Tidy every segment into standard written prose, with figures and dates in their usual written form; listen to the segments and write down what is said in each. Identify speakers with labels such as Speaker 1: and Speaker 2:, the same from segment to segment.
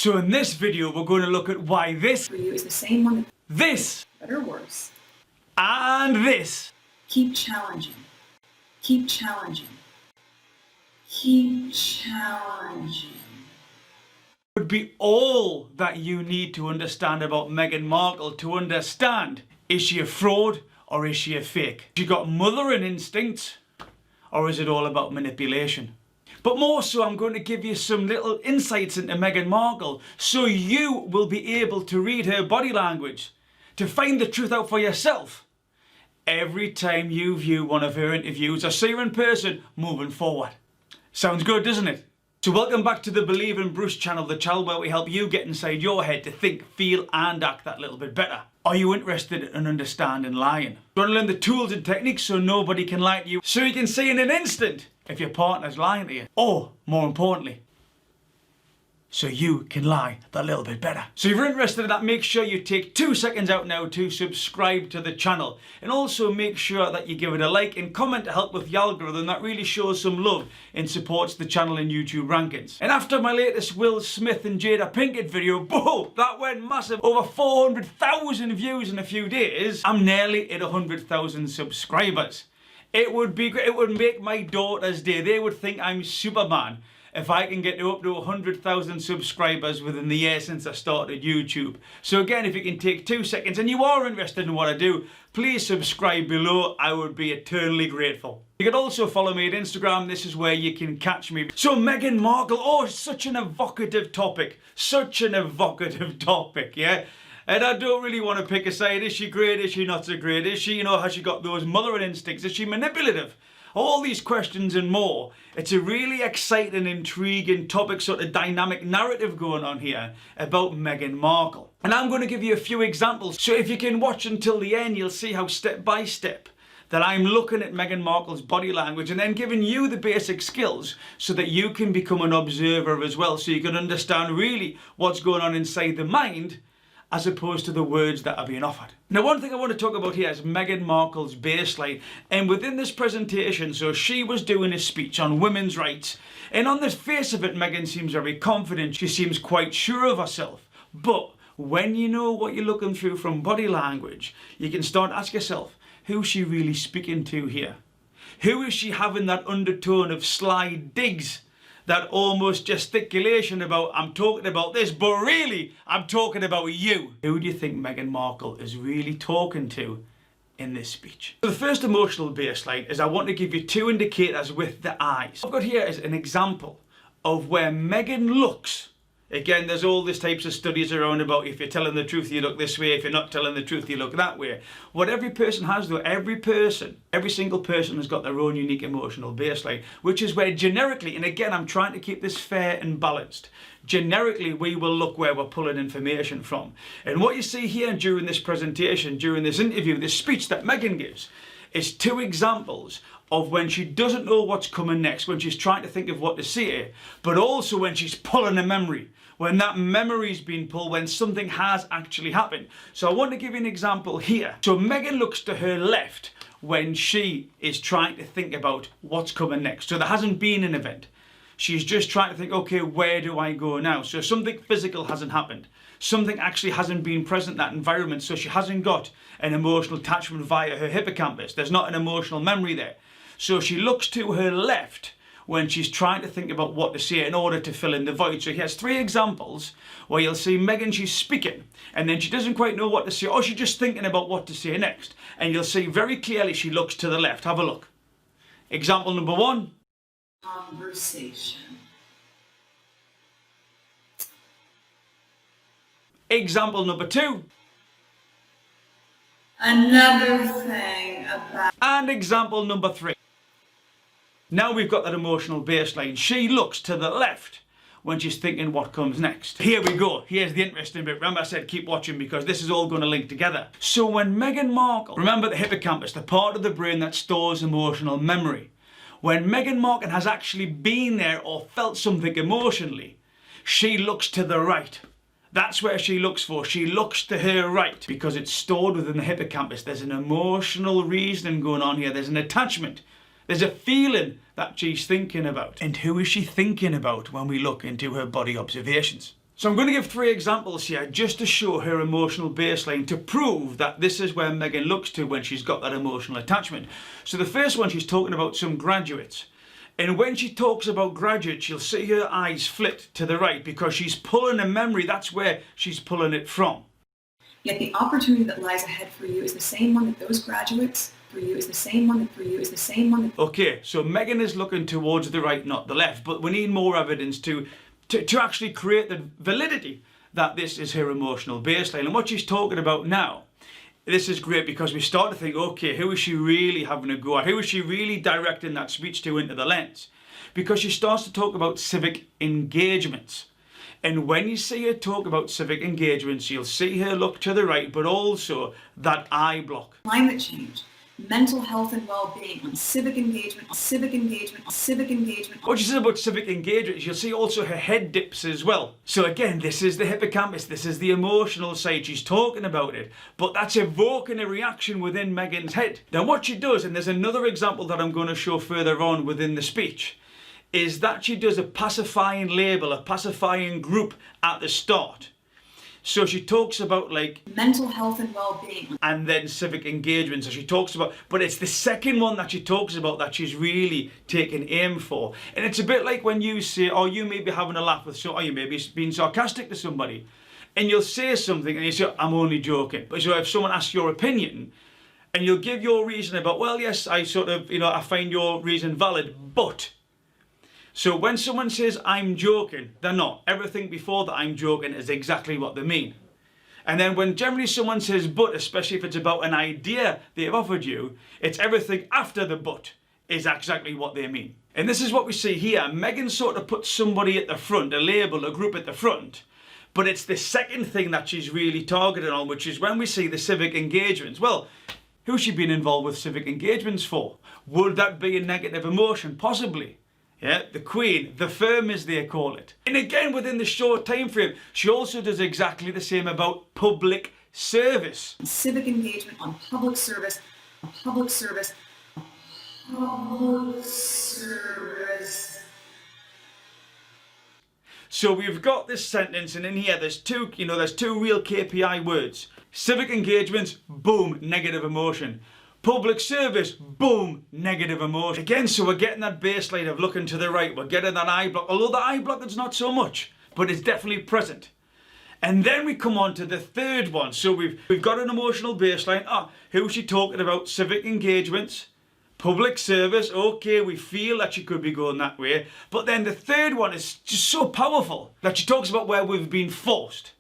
Speaker 1: So in this video we're going to look at why this
Speaker 2: for you is the same one,
Speaker 1: this
Speaker 2: better or worse.
Speaker 1: and this
Speaker 2: Keep challenging. Keep challenging. Keep challenging.
Speaker 1: would be all that you need to understand about Meghan Markle to understand, is she a fraud or is she a fake? She got mothering instincts or is it all about manipulation? But more so, I'm going to give you some little insights into Meghan Markle so you will be able to read her body language, to find the truth out for yourself every time you view one of her interviews or see her in person moving forward. Sounds good, doesn't it? So welcome back to the Believe in Bruce channel, the channel where we help you get inside your head to think, feel and act that little bit better. Are you interested in understanding lying? You want to learn the tools and techniques so nobody can lie to you, so you can see in an instant if your partner's lying to you? Or, more importantly, so you can lie that little bit better. So if you're interested in that, make sure you take 2 seconds out now to subscribe to the channel. And also make sure that you give it a like and comment to help with the algorithm. That really shows some love and supports the channel in YouTube rankings. And after my latest Will Smith and Jada Pinkett video, boom, that went massive. Over 400,000 views in a few days. I'm nearly at 100,000 subscribers. It would be great. It would make my daughter's day. They would think I'm Superman if I can get up to 100,000 subscribers within the year since I started YouTube. So again, if you can take 2 seconds and you are interested in what I do, please subscribe below. I would be eternally grateful. You can also follow me at Instagram. This is where you can catch me. So Meghan Markle, oh, such an evocative topic. Such an evocative topic, yeah? And I don't really want to pick a side. Is she great? Is she not so great? Is she, has she got those mothering instincts? Is she manipulative? All these questions and more. It's a really exciting, intriguing topic, sort of dynamic narrative going on here about Meghan Markle. And I'm going to give you a few examples. So if you can watch until the end, you'll see how step by step that I'm looking at Meghan Markle's body language and then giving you the basic skills so that you can become an observer as well, so you can understand really what's going on inside the mind as opposed to the words that are being offered. Now, one thing I want to talk about here is Meghan Markle's baseline. And within this presentation, so she was doing a speech on women's rights. And on the face of it, Meghan seems very confident. She seems quite sure of herself. But when you know what you're looking through from body language, you can start to ask yourself, who's she really speaking to here? Who is she having that undertone of sly digs? That almost gesticulation about, I'm talking about this, but really, I'm talking about you. Who do you think Meghan Markle is really talking to in this speech? So the first emotional baseline is I want to give you 2 indicators with the eyes. What I've got here is an example of where Meghan looks. Again, there's all these types of studies around about if you're telling the truth, you look this way. If you're not telling the truth, you look that way. What every person has though, every single person has got their own unique emotional baseline, which is where generically, and again, I'm trying to keep this fair and balanced. Generically, we will look where we're pulling information from. And what you see here during this presentation, during this interview, this speech that Meghan gives, is 2 examples of when she doesn't know what's coming next, when she's trying to think of what to say, but also when she's pulling a memory, when that memory's been pulled, when something has actually happened. So I want to give you an example here. So Meghan looks to her left when she is trying to think about what's coming next. So there hasn't been an event. She's just trying to think, okay, where do I go now? So something physical hasn't happened. Something actually hasn't been present in that environment, so she hasn't got an emotional attachment via her hippocampus. There's not an emotional memory there. So she looks to her left when she's trying to think about what to say in order to fill in the void. So he has 3 examples where you'll see Meghan, she's speaking, and then she doesn't quite know what to say, or she's just thinking about what to say next. And you'll see very clearly she looks to the left. Have a look. Example number 1.
Speaker 2: Conversation.
Speaker 1: Example number 2.
Speaker 2: Another thing about.
Speaker 1: And example number 3. Now we've got that emotional baseline. She looks to the left when she's thinking what comes next. Here we go. Here's the interesting bit. Remember I said keep watching because this is all going to link together. So when Meghan Markle, remember the hippocampus, the part of the brain that stores emotional memory. When Meghan Markle has actually been there or felt something emotionally, she looks to the right. That's where she looks for. She looks to her right because it's stored within the hippocampus. There's an emotional reasoning going on here. There's an attachment. There's a feeling that she's thinking about. And who is she thinking about when we look into her body observations? So I'm going to give 3 examples here just to show her emotional baseline, to prove that this is where Meghan looks to when she's got that emotional attachment. So the first one, she's talking about some graduates. And when she talks about graduates, you'll see her eyes flit to the right because she's pulling a memory. That's where she's pulling it from.
Speaker 3: Yet the opportunity that lies ahead for you is the same one that those graduates, for you is the same one that for you is the same one that...
Speaker 1: Okay, so Meghan is looking towards the right, not the left, but we need more evidence to actually create the validity that this is her emotional baseline. And what she's talking about now, this is great because we start to think, okay, who is she really having a go at? Who is she really directing that speech to into the lens? Because she starts to talk about civic engagements. And when you see her talk about civic engagements, you'll see her look to the right, but also that eye block.
Speaker 3: Climate change, mental health and well-being, on civic engagement, on civic engagement, on civic engagement.
Speaker 1: What she says about civic engagement, you'll see also her head dips as well. So again, this is the hippocampus, this is the emotional side, she's talking about it, but that's evoking a reaction within Meghan's head. Now what she does, and there's another example that I'm going to show further on within the speech, is that she does a pacifying label, a pacifying group at the start. So she talks about like
Speaker 3: mental health and well-being,
Speaker 1: and then civic engagement. So she talks about, but it's the second one that she talks about that she's really taking aim for. And it's a bit like when you say, or you may be having a laugh with someone, or you may be being sarcastic to somebody, and you'll say something and you say, I'm only joking. But so if someone asks your opinion, and you'll give your reason about, well, yes, I sort of, I find your reason valid, but. So when someone says, I'm joking, they're not. Everything before that I'm joking is exactly what they mean. And then when generally someone says but, especially if it's about an idea they've offered you, it's everything after the but is exactly what they mean. And this is what we see here. Meghan sort of puts somebody at the front, a label, a group at the front. But it's the second thing that she's really targeted on, which is when we see the civic engagements. Well, who's she been involved with civic engagements for? Would that be a negative emotion? Possibly. Yeah, the Queen, the firm as they call it. And again, within the short time frame, she also does exactly the same about public service.
Speaker 3: Civic engagement, on public service, on public service, public service.
Speaker 1: So we've got this sentence, and in here there's two real KPI words. Civic engagements, boom, negative emotion. Public service, boom, negative emotion. Again, so we're getting that baseline of looking to the right. We're getting that eye block, although the eye block is not so much, but it's definitely present. And then we come on to the third one. So we've got an emotional baseline. Who's she talking about? Civic engagements, public service. Okay, we feel that she could be going that way. But then the third one is just so powerful that she talks about where we've been forced.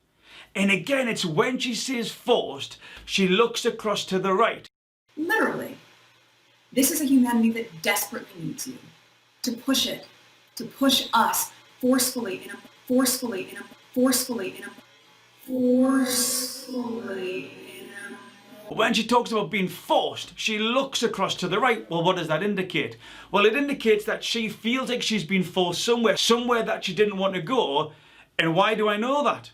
Speaker 1: And again, it's when she says forced, she looks across to the right.
Speaker 3: Literally, this is a humanity that desperately needs you. To push it, to push us forcefully,
Speaker 1: When she talks about being forced, she looks across to the right. Well, what does that indicate? Well, it indicates that she feels like she's been forced somewhere that she didn't want to go. And why do I know that?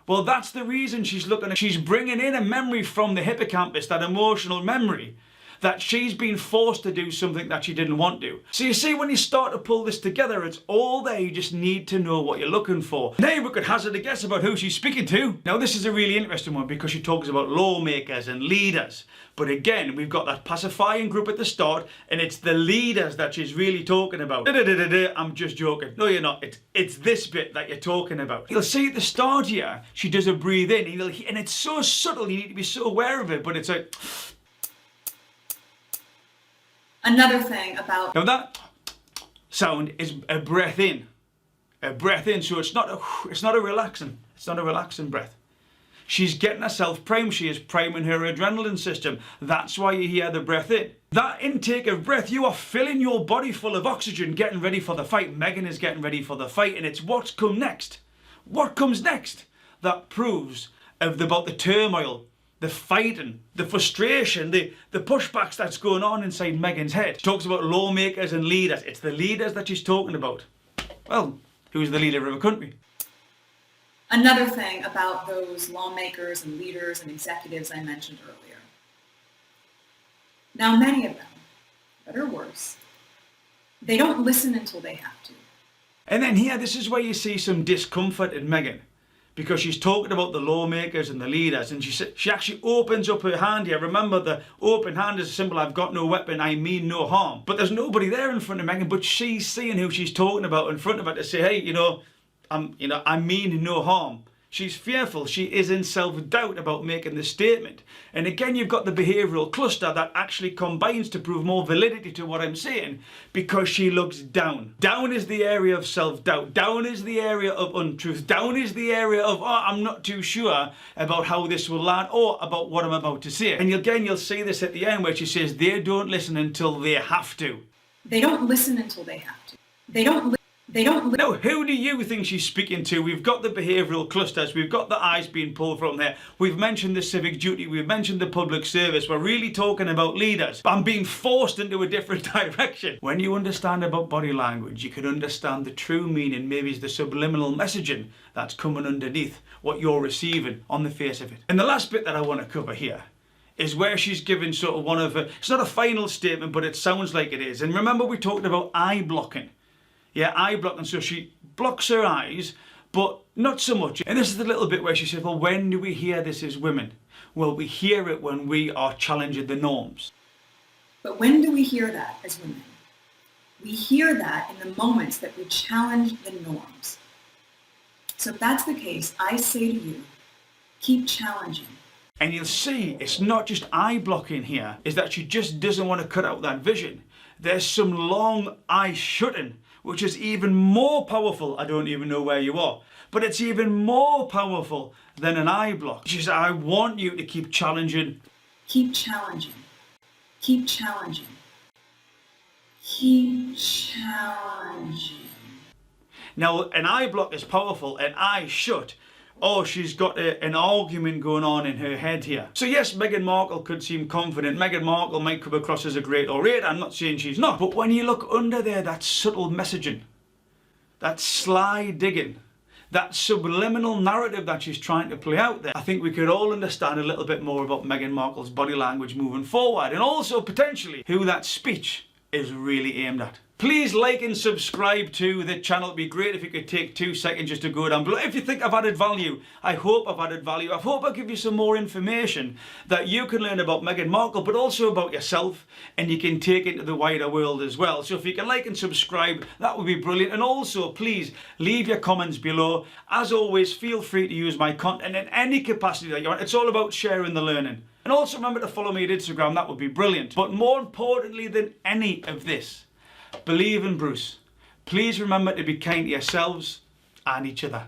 Speaker 1: Well, that's the reason she's bringing in a memory from the hippocampus, that emotional memory, that she's been forced to do something that she didn't want to. So you see, when you start to pull this together, it's all there. You just need to know what you're looking for. Now we could hazard a guess about who she's speaking to. Now this is a really interesting one because she talks about lawmakers and leaders. But again, we've got that pacifying group at the start, and it's the leaders that she's really talking about. I'm just joking. No, you're not. It's this bit that you're talking about. You'll see at the start here, she does a breathe in, and it's so subtle, you need to be so aware of it, but it's like...
Speaker 3: Another thing about...
Speaker 1: Now that sound is a breath in. A breath in, so it's not a relaxing breath. She's getting herself primed, she is priming her adrenaline system. That's why you hear the breath in. That intake of breath, you are filling your body full of oxygen, getting ready for the fight. Meghan is getting ready for the fight, and it's what's come next. What comes next? That proves about the turmoil, the fighting, the frustration, the pushbacks that's going on inside Meghan's head. She talks about lawmakers and leaders. It's the leaders that she's talking about. Well, who's the leader of a country?
Speaker 3: Another thing about those lawmakers and leaders and executives I mentioned earlier. Now, many of them, better or worse, they don't listen until they have to.
Speaker 1: And then here, this is where you see some discomfort in Meghan. because she's talking about the lawmakers and the leaders, and she actually opens up her hand here. Remember, the open hand is a symbol, I've got no weapon, I mean no harm. But there's nobody there in front of Meghan, but she's seeing who she's talking about in front of her to say, hey, I mean no harm. She's fearful. She is in self-doubt about making this statement. And again, you've got the behavioural cluster that actually combines to prove more validity to what I'm saying, because she looks down. Down is the area of self-doubt. Down is the area of untruth. Down is the area of, I'm not too sure about how this will land or about what I'm about to say. And again, you'll see this at the end where she says, they don't listen until they have to.
Speaker 3: They don't listen until they have to. They don't
Speaker 1: Now, who do you think she's speaking to? We've got the behavioural clusters, we've got the eyes being pulled from there, we've mentioned the civic duty, we've mentioned the public service, we're really talking about leaders. I'm being forced into a different direction. When you understand about body language, you can understand the true meaning, maybe it's the subliminal messaging that's coming underneath what you're receiving on the face of it. And the last bit that I want to cover here is where she's given sort of one of it's not a final statement, but it sounds like it is. And remember, we talked about eye blocking. Yeah, eye blocking. So she blocks her eyes, but not so much. And this is the little bit where she said, well, when do we hear this as women? Well, we hear it when we are challenging the norms.
Speaker 3: But when do we hear that as women? We hear that in the moments that we challenge the norms. So if that's the case, I say to you, keep challenging.
Speaker 1: And you'll see it's not just eye blocking here, is that she just doesn't want to cut out that vision. There's some long eye shutting, which is even more powerful. I don't even know where you are, but it's even more powerful than an eye block. She says, I want you to keep challenging.
Speaker 3: Keep challenging. Keep challenging. Keep challenging.
Speaker 1: Now, an eye block is powerful, an eye shut. Oh, she's got an argument going on in her head here. So yes, Meghan Markle could seem confident. Meghan Markle might come across as a great orator. I'm not saying she's not. But when you look under there, that subtle messaging, that sly digging, that subliminal narrative that she's trying to play out there, I think we could all understand a little bit more about Meghan Markle's body language moving forward, and also potentially who that speech is really aimed at. Please like and subscribe to the channel. It'd be great if you could take 2 seconds just to go down below. If you think I've added value, I hope I've added value. I hope I give you some more information that you can learn about Meghan Markle, but also about yourself, and you can take into the wider world as well. So if you can like and subscribe, that would be brilliant. And also, please leave your comments below. As always, feel free to use my content in any capacity that you want. It's all about sharing the learning. And also remember to follow me on Instagram. That would be brilliant. But more importantly than any of this, believe in Bruce. Please remember to be kind to yourselves and each other.